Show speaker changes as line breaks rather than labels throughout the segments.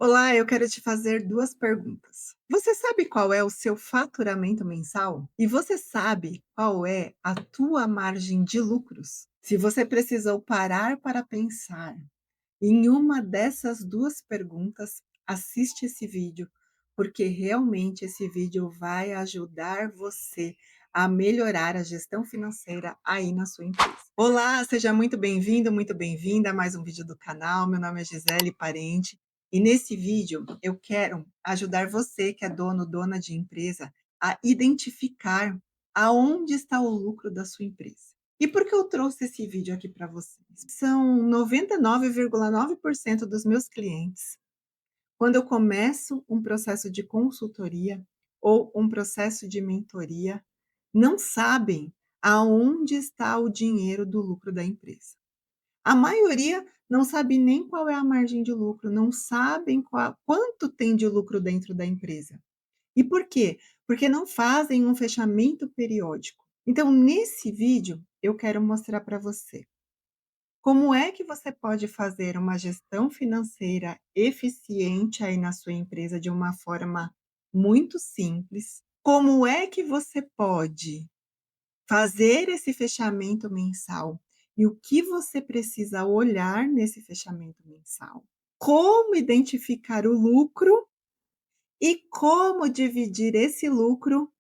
Olá, eu quero te fazer 2 perguntas. Você sabe qual é o seu faturamento mensal? E você sabe qual é a tua margem de lucros? Se você precisou parar para pensar em uma dessas 2 perguntas, assiste esse vídeo, porque realmente esse vídeo vai ajudar você a melhorar a gestão financeira aí na sua empresa. Olá, seja muito bem-vindo, muito bem-vinda a mais um vídeo do canal. Meu nome é Gisele Parente e nesse vídeo eu quero ajudar você que é dono, dona de empresa, a identificar aonde está o lucro da sua empresa. E por que eu trouxe esse vídeo aqui para vocês? São 99,9% dos meus clientes, quando eu começo um processo de consultoria ou um processo de mentoria, não sabem aonde está o dinheiro do lucro da empresa. A maioria não sabe nem qual é a margem de lucro, não sabem quanto tem de lucro dentro da empresa. E por quê? Porque não fazem um fechamento periódico. Então, nesse vídeo, eu quero mostrar para você como é que você pode fazer uma gestão financeira eficiente aí na sua empresa de uma forma muito simples. Como é que você pode fazer esse fechamento mensal e o que você precisa olhar nesse fechamento mensal? Como identificar o lucro e como dividir esse lucro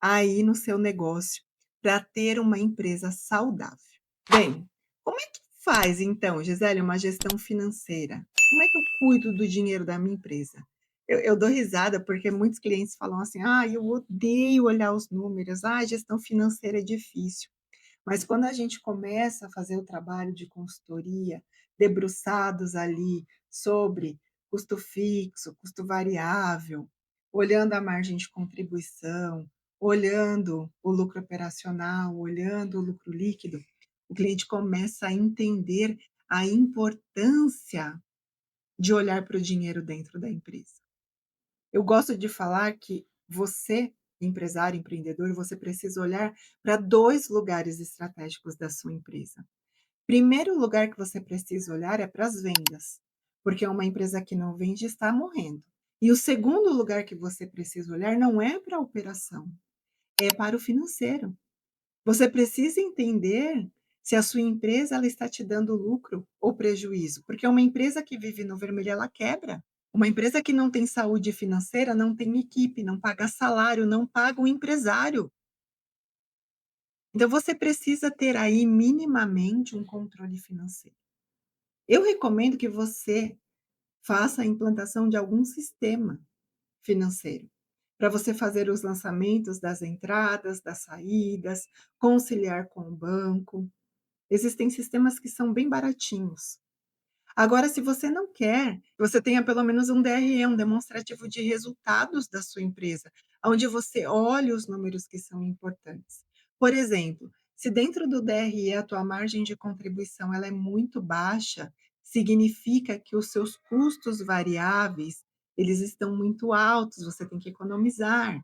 aí no seu negócio para ter uma empresa saudável. Bem, como é que faz então, Gisele, uma gestão financeira? Como é que eu cuido do dinheiro da minha empresa? Eu dou risada porque muitos clientes falam assim: "Ah, eu odeio olhar os números. Ah, gestão financeira é difícil". Mas quando a gente começa a fazer o trabalho de consultoria, debruçados ali sobre custo fixo, custo variável, olhando a margem de contribuição, olhando o lucro operacional, olhando o lucro líquido, o cliente começa a entender a importância de olhar para o dinheiro dentro da empresa. Eu gosto de falar que você, empresário, empreendedor, você precisa olhar para 2 lugares estratégicos da sua empresa. Primeiro lugar que você precisa olhar é para as vendas, porque uma empresa que não vende está morrendo. E o segundo lugar que você precisa olhar não é para a operação, é para o financeiro. Você precisa entender se a sua empresa ela está te dando lucro ou prejuízo, porque uma empresa que vive no vermelho ela quebra. Uma empresa que não tem saúde financeira não tem equipe, não paga salário, não paga o empresário. Então você precisa ter aí minimamente um controle financeiro. Eu recomendo que você faça a implantação de algum sistema financeiro, para você fazer os lançamentos das entradas, das saídas, conciliar com o banco. Existem sistemas que são bem baratinhos. Agora, se você não quer, você tenha pelo menos um DRE, um demonstrativo de resultados da sua empresa, onde você olhe os números que são importantes. Por exemplo, se dentro do DRE a tua margem de contribuição ela é muito baixa, significa que os seus custos variáveis, eles estão muito altos, você tem que economizar.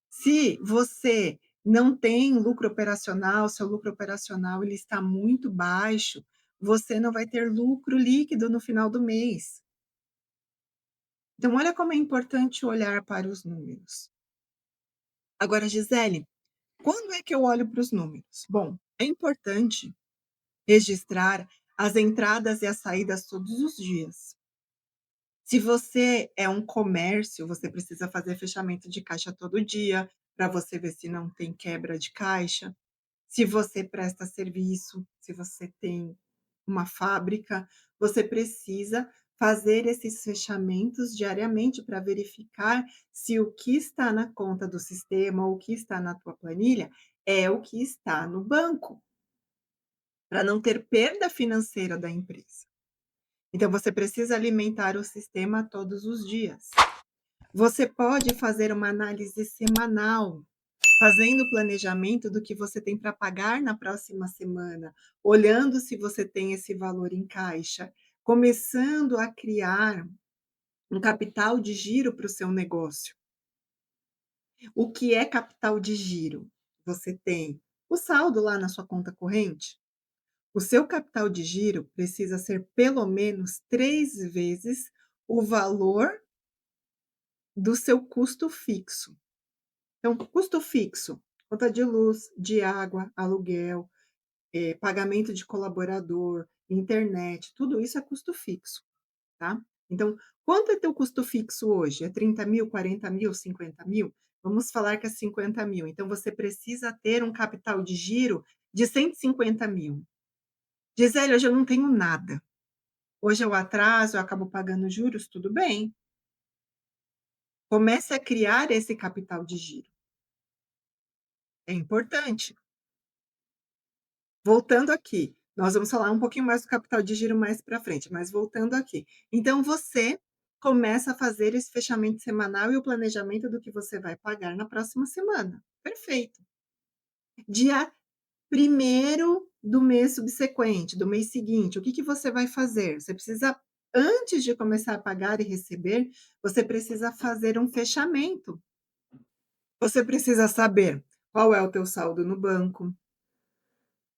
Se você não tem lucro operacional, seu lucro operacional ele está muito baixo, você não vai ter lucro líquido no final do mês. Então olha como é importante olhar para os números. Agora, Gisele, quando é que eu olho para os números? Bom, é importante registrar as entradas e as saídas todos os dias. Se você é um comércio, você precisa fazer fechamento de caixa todo dia, para você ver se não tem quebra de caixa. Se você presta serviço, se você tem uma fábrica, você precisa fazer esses fechamentos diariamente para verificar se o que está na conta do sistema ou o que está na tua planilha é o que está no banco, para não ter perda financeira da empresa. Então você precisa alimentar o sistema todos os dias. Você pode fazer uma análise semanal, fazendo o planejamento do que você tem para pagar na próxima semana, olhando se você tem esse valor em caixa, começando a criar um capital de giro para o seu negócio. O que é capital de giro? Você tem o saldo lá na sua conta corrente. O seu capital de giro precisa ser pelo menos 3 vezes o valor do seu custo fixo. Então, custo fixo, conta de luz, de água, aluguel, pagamento de colaborador, internet, tudo isso é custo fixo, tá. Então, quanto é teu custo fixo hoje? É 30.000, 40.000, 50.000? Vamos falar que é 50.000. Então você precisa ter um capital de giro de 150.000. "Gisele, hoje eu não tenho nada. Hoje eu atraso, eu acabo pagando juros", tudo bem. Comece a criar esse capital de giro, é importante. Voltando aqui, nós vamos falar um pouquinho mais do capital de giro mais para frente, mas voltando aqui. Então você começa a fazer esse fechamento semanal e o planejamento do que você vai pagar na próxima semana. Perfeito. Dia primeiro do mês subsequente, do mês seguinte, o que que você vai fazer? Você precisa, antes de começar a pagar e receber, você precisa fazer um fechamento. Você precisa saber qual é o teu saldo no banco.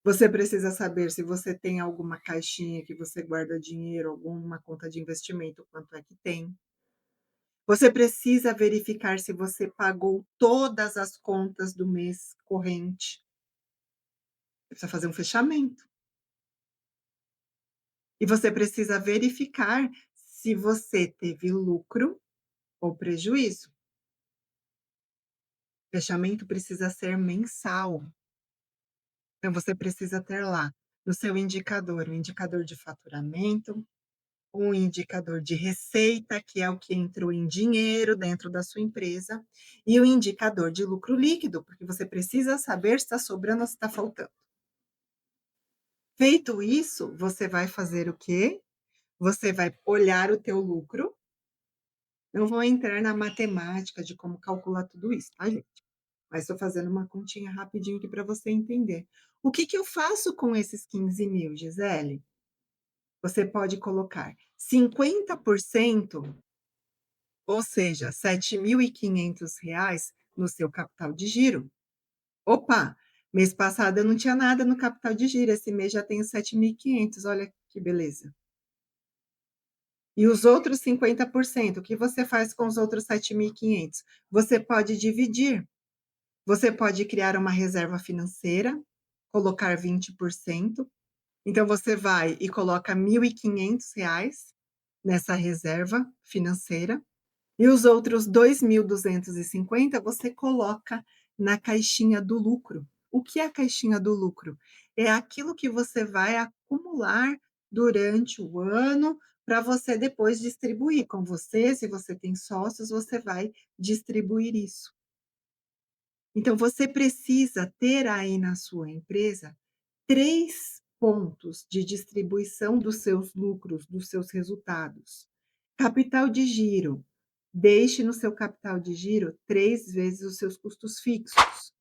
Você precisa saber se você tem alguma caixinha que você guarda dinheiro, alguma conta de investimento, quanto é que tem. Você precisa verificar se você pagou todas as contas do mês corrente. Você precisa fazer um fechamento. E você precisa verificar se você teve lucro ou prejuízo. Fechamento precisa ser mensal. Então você precisa ter lá no seu indicador, o indicador de faturamento, um indicador de receita, que é o que entrou em dinheiro dentro da sua empresa, e o indicador de lucro líquido, porque você precisa saber se está sobrando ou se está faltando. Feito isso, você vai fazer o quê? Você vai olhar o teu lucro. Não vou entrar na matemática de como calcular tudo isso, tá, gente? Mas estou fazendo uma continha rapidinho aqui para você entender. O que que eu faço com esses 15.000, Gisele? Você pode colocar 50%. Ou seja, R$ 7.500 no seu capital de giro. Opa, mês passado eu não tinha nada no capital de giro, esse mês já tenho 7.500, olha que beleza. E os outros 50%, o que você faz com os outros 7.500? Você pode dividir, você pode criar uma reserva financeira, colocar 20%. Então você vai e coloca R$ 1.500 nessa reserva financeira. E os outros 2.250 você coloca na caixinha do lucro. O que é a caixinha do lucro? É aquilo que você vai acumular durante o ano para você depois distribuir com você, se você tem sócios, você vai distribuir isso. Então você precisa ter aí na sua empresa 3 pontos de distribuição dos seus lucros, dos seus resultados. Capital de giro. Deixe no seu capital de giro 3 vezes os seus custos fixos,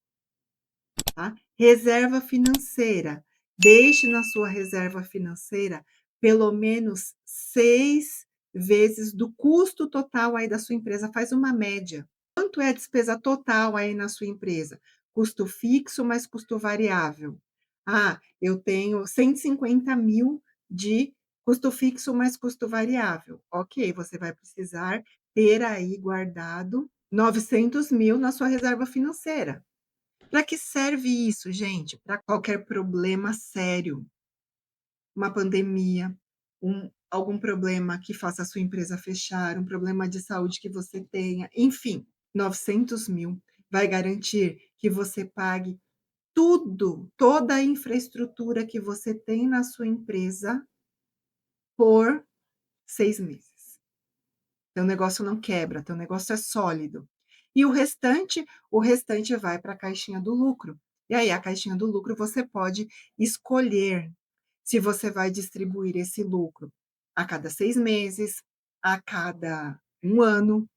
tá. Reserva financeira. Deixe na sua reserva financeira pelo menos 6 vezes do custo total aí da sua empresa, faz uma média. Quanto é a despesa total aí na sua empresa? Custo fixo mais custo variável. Ah, eu tenho 150.000 de custo fixo mais custo variável. Ok, você vai precisar ter aí guardado 900.000 na sua reserva financeira. Para que serve isso, gente? Para qualquer problema sério, uma pandemia, algum problema que faça a sua empresa fechar, um problema de saúde que você tenha, enfim. 900.000 vai garantir que você pague tudo, toda a infraestrutura que você tem na sua empresa por 6 meses. Teu negócio não quebra, teu negócio é sólido. E o restante vai para a caixinha do lucro. E aí a caixinha do lucro você pode escolher se você vai distribuir esse lucro a cada 6 meses, a cada 1 ano,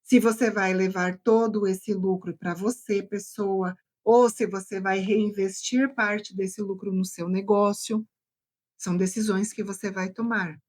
se você vai levar todo esse lucro para você, pessoa, ou se você vai reinvestir parte desse lucro no seu negócio, são decisões que você vai tomar.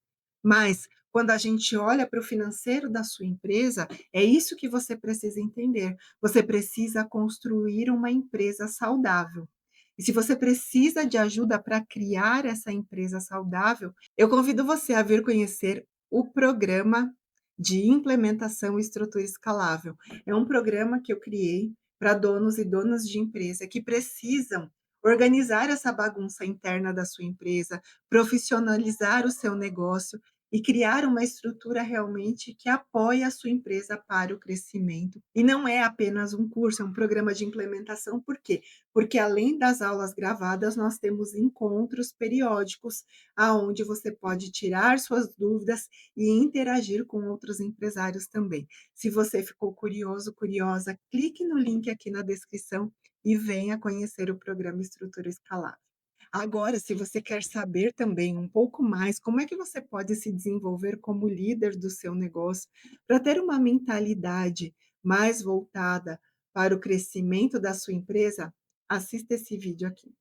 Mas quando a gente olha para o financeiro da sua empresa, é isso que você precisa entender. Você precisa construir uma empresa saudável. E se você precisa de ajuda para criar essa empresa saudável, eu convido você a vir conhecer o programa de implementação e estrutura escalável. É um programa que eu criei para donos e donas de empresa que precisam organizar essa bagunça interna da sua empresa, profissionalizar o seu negócio e criar uma estrutura realmente que apoie a sua empresa para o crescimento. E não é apenas um curso, é um programa de implementação, por quê? Porque além das aulas gravadas, nós temos encontros periódicos, aonde você pode tirar suas dúvidas e interagir com outros empresários também. Se você ficou curioso, curiosa, clique no link aqui na descrição e venha conhecer o programa Estrutura Escalável. Agora, se você quer saber também um pouco mais como é que você pode se desenvolver como líder do seu negócio, para ter uma mentalidade mais voltada para o crescimento da sua empresa, assista esse vídeo aqui.